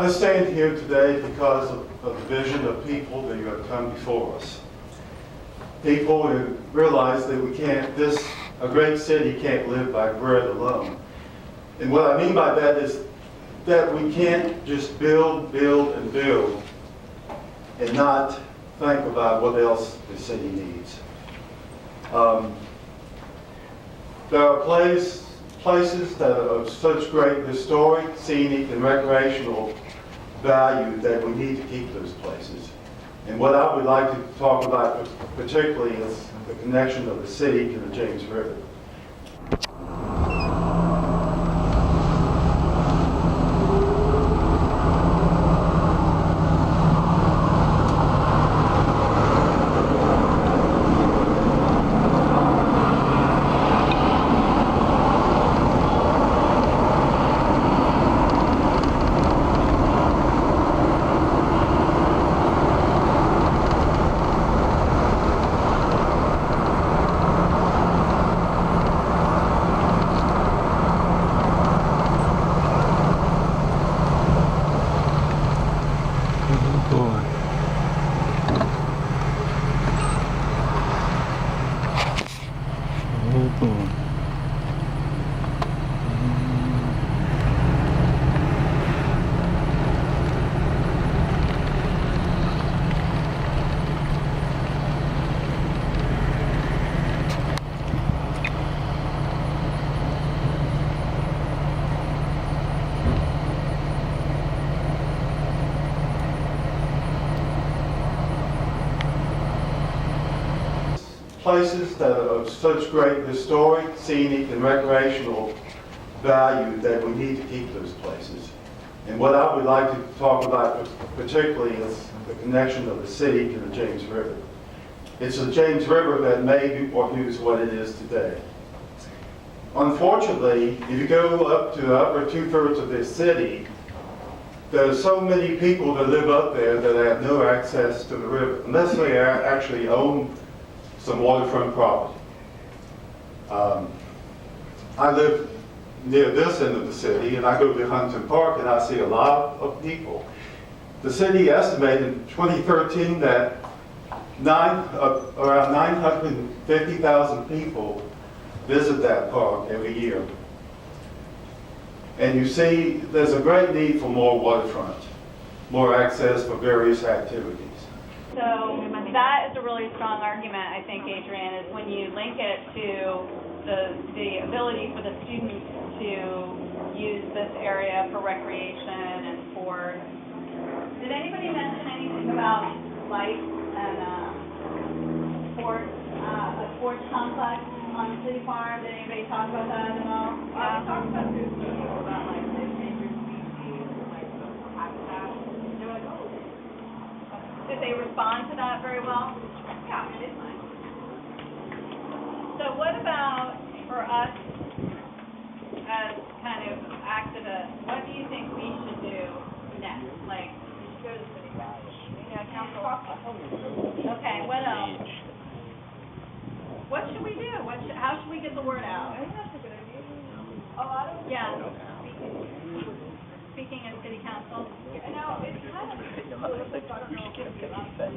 I stand here today because of the vision of people that have come before us. People who realize that a great city can't live by bread alone. And what I mean by that is that we can't just build and not think about what else the city needs. There are places that are of such great historic, scenic, and recreational value that we need to keep those places. And what I would like to talk about particularly is the connection of the city to the James River. Places that are of such great historic, scenic, and recreational value that we need to keep those places. And what I would like to talk about particularly is the connection of the city to the James River. It's the James River that made Newport News what it is today. Unfortunately, if you go up to the upper two-thirds of this city, there are so many people that live up there that have no access to the river, unless they actually own some waterfront property. I live near this end of the city, and I go to Huntington Park, and I see a lot of people. The city estimated in 2013 that around 950,000 people visit that park every year. And you see, there's a great need for more waterfront, more access for various activities. So that is a really strong argument, I think, Adrian, is when you link it to the ability for the students to use this area for recreation and for. Did anybody mention anything about lights and a sports complex on City Farm? Did anybody talk about that at all? We talked about this about like the endangered species and like the habitat. They're like, oh. Did they respond to that very well? Yeah, it is nice. So what about for us as kind of activists, what do you think we should do next? Like, we should go to the city council. Yeah, council. Okay, what else? What should we do? How should we get the word out? I think that's a good idea. A lot of Speaking at city council. Now, it's kind of political, so I don't know if it's but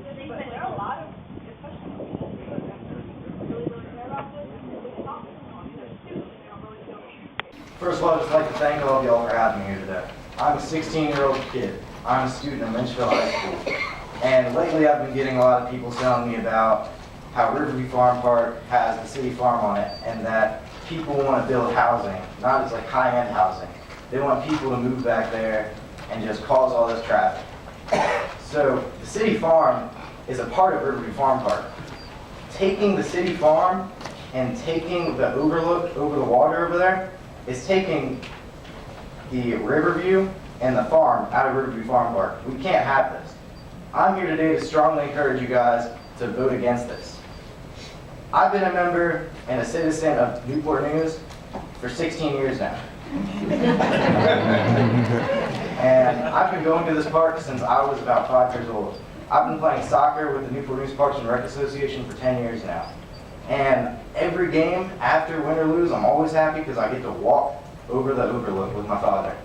there are a lot of, especially people who really care about this, and they talk to them on this too, and they don't really feel. First of all, I'd just like to thank all of y'all for having me here today. I'm a 16-year-old kid. I'm a student at Lynchville High School. And lately I've been getting a lot of people telling me about how Riverview Farm Park has the city farm on it, and that people want to build housing, not just like high-end housing. They want people to move back there and just cause all this traffic. So the city farm is a part of Riverview Farm Park. Taking the city farm and taking the overlook over the water over there is taking the Riverview and the farm out of Riverview Farm Park. We can't have this. I'm here today to strongly encourage you guys to vote against this. I've been a member and a citizen of Newport News for 16 years now. And I've been going to this park since I was about 5 years old. I've been playing soccer with the Newport News Parks and Rec Association for 10 years now. And every game, after win or lose, I'm always happy because I get to walk over the overlook with my father.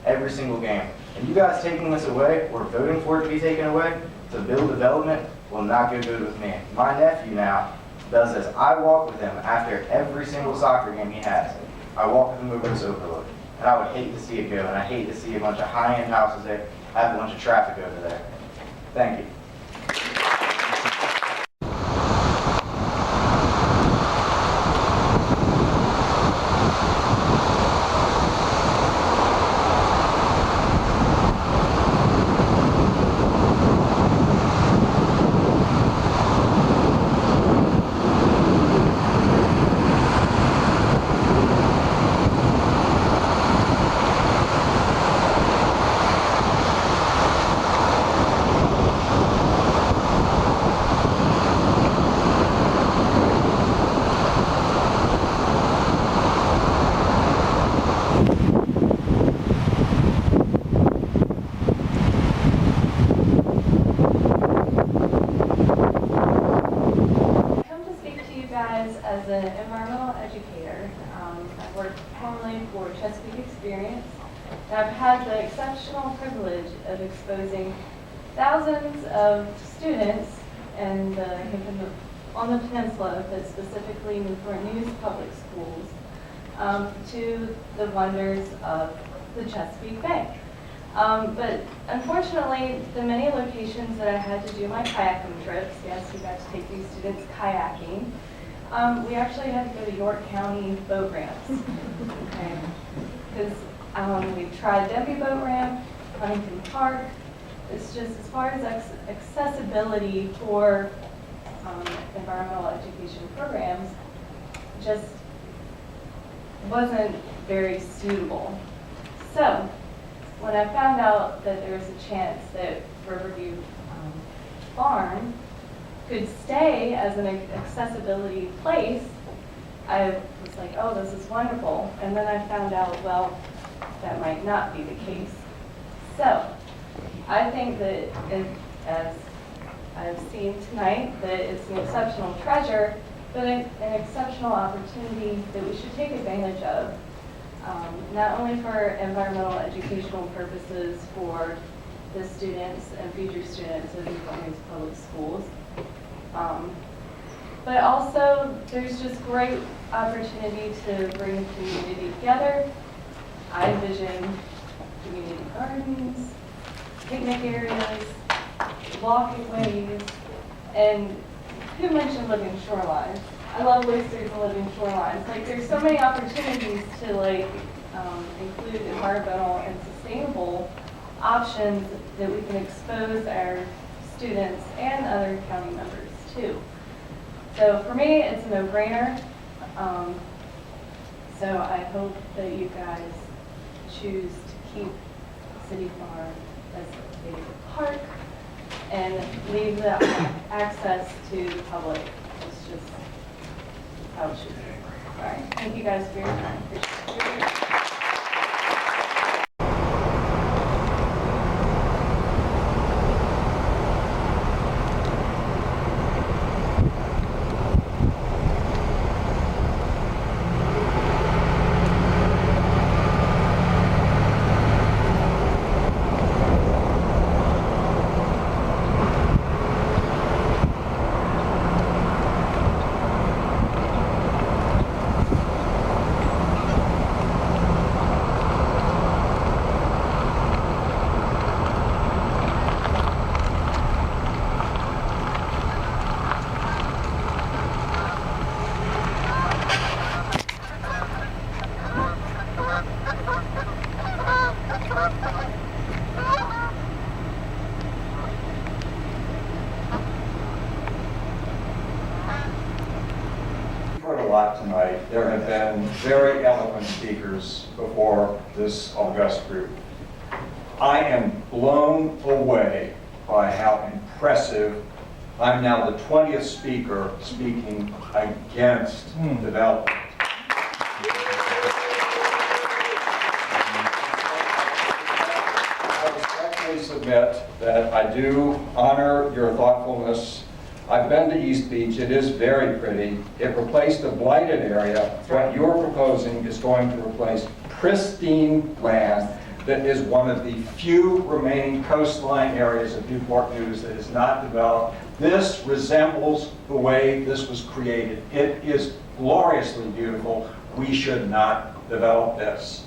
every single game. And you guys taking this away, or voting for it to be taken away, to build development, will not go good with me. My nephew now does this. I walk with him after every single soccer game he has. I walk with him over this overlook. And I would hate to see it go, and I hate to see a bunch of high-end houses there, have a bunch of traffic over there. Thank you. As an environmental educator. I've worked formerly for Chesapeake Experience, and I've had the exceptional privilege of exposing thousands of students on the peninsula, but specifically Newport News Public Schools, to the wonders of the Chesapeake Bay. But unfortunately, the many locations that I had to do my kayaking trips, yes, we got to take these students kayaking, we actually had to go to York County boat ramps, okay? Because we tried Denby Boat Ramp, Huntington Park. It's just, as far as accessibility for environmental education programs, just wasn't very suitable. So, when I found out that there was a chance that Riverview Farm could stay as an accessibility place, I was like, oh, this is wonderful. And then I found out, well, that might not be the case. So I think that, as I've seen tonight, that it's an exceptional treasure, but an exceptional opportunity that we should take advantage of, not only for environmental educational purposes for the students and future students of Newport News Public Schools, but also there's just great opportunity to bring the community together. I envision community gardens, picnic areas, walkways, and who mentioned living shorelines? I love oysters and living shorelines. Like, there's so many opportunities to include environmental and sustainable options that we can expose our students and other county members to. So for me, it's a no-brainer. So I hope that you guys choose to keep City Farm as a favorite park and leave the access to the public. It's just how it should be. All right, thank you guys for your time. Appreciate it. Tonight, there have been very eloquent speakers before this august group. I am blown away by how impressive. I'm now the 20th speaker speaking against development. I respectfully submit that I do honor your thoughtfulness. I've been to East Beach. It is very pretty. It replaced a blighted area. What you're proposing is going to replace pristine land that is one of the few remaining coastline areas of Newport News that is not developed. This resembles the way this was created. It is gloriously beautiful. We should not develop this.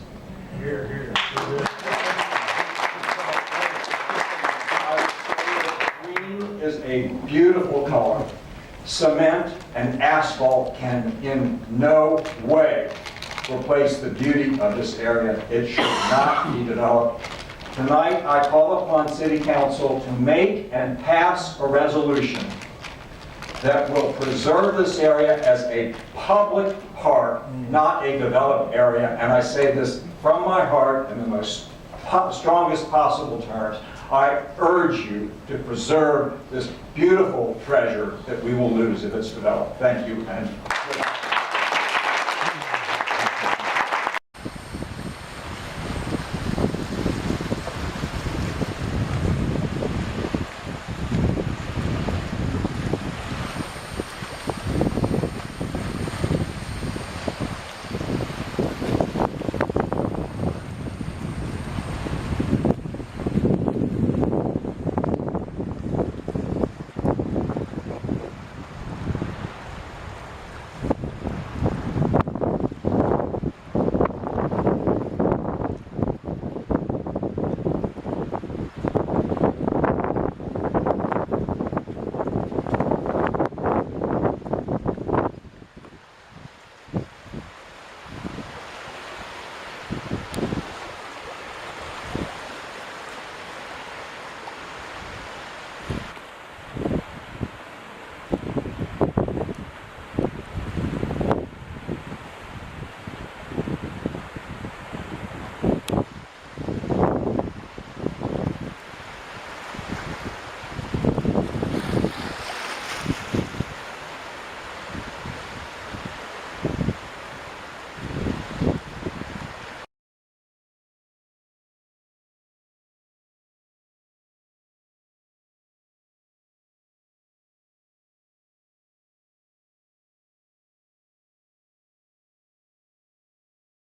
Green is a beautiful color. Cement and asphalt can in no way replace the beauty of this area. It should not be developed. Tonight, I call upon City Council to make and pass a resolution that will preserve this area as a public park, not a developed area. And I say this from my heart in the most strongest possible terms. I urge you to preserve this beautiful treasure that we will lose if it's developed. Thank you, and